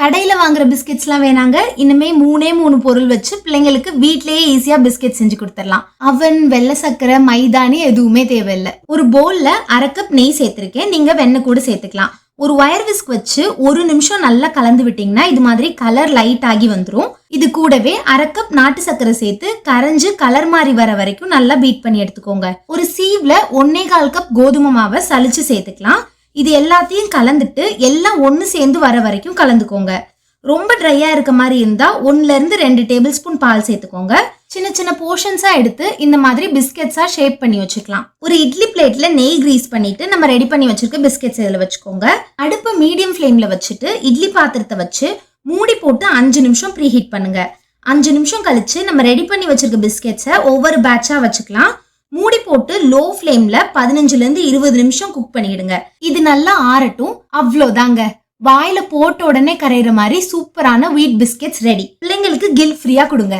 கடையில வாங்குற பிஸ்கெட்ஸ்லாம் வேணாங்க. இனிமே 3 பொருள் வச்சு பிள்ளைங்களுக்கு வீட்லயே ஈஸியா பிஸ்கெட் செஞ்சு கொடுத்துடலாம். அவன், வெள்ளை சக்கரை, மைதானி எதுவுமே தேவையில்லை. ஒரு பவுல்ல 1/2 கப் நெய் சேர்த்திருக்கேன். நீங்க வெண்ணெய் கூட சேர்த்துக்கலாம். ஒரு வயர் விஸ்க் வச்சு 1 நிமிஷம் நல்லா கலந்து விட்டீங்கன்னா இது மாதிரி கலர் லைட் ஆகி வந்துடும். இது கூடவே 1/2 கப் நாட்டு சக்கரை சேர்த்து கரைஞ்சு கலர் மாறி வர வரைக்கும் நல்லா பீட் பண்ணி எடுத்துக்கோங்க. ஒரு சீவ்ல 1/4 கப் கோதுமை மாவை சலிச்சு சேர்த்துக்கலாம். இது எல்லாத்தையும் கலந்துட்டு எல்லாம் ஒன்று சேர்ந்து வர வரைக்கும் கலந்துக்கோங்க. ரொம்ப ட்ரையா இருக்க மாதிரி இருந்தா 1-2 டேபிள் ஸ்பூன் பால் சேர்த்துக்கோங்க. சின்ன சின்ன போர்ஷன்ஸா எடுத்து இந்த மாதிரி பிஸ்கெட்ஸா ஷேப் பண்ணி வச்சுக்கலாம். ஒரு இட்லி பிளேட்ல நெய் கிரீஸ் பண்ணிட்டு நம்ம ரெடி பண்ணி வச்சிருக்க பிஸ்கெட்ஸ் இதில் வச்சுக்கோங்க. அடுப்பு மீடியம் ஃப்ளேம்ல வச்சுட்டு இட்லி பாத்திரத்தை வச்சு மூடி போட்டு 5 நிமிஷம் ப்ரீ ஹீட் பண்ணுங்க. 5 நிமிஷம் கழிச்சு நம்ம ரெடி பண்ணி வச்சிருக்க பிஸ்கெட்ஸை ஒவ்வொரு பேட்சா வச்சுக்கலாம். மூடி போட்டு லோ ஃப்ளேம்ல 15-20 நிமிஷம் குக் பண்ணிடுங்க. இது நல்லா ஆறட்டும். அவ்வளோதாங்க, வாயில போட்ட உடனே கரையிற மாதிரி சூப்பரான வீட் பிஸ்கெட்ஸ் ரெடி. பிள்ளைங்களுக்கு கில் ஃப்ரீயா கொடுங்க.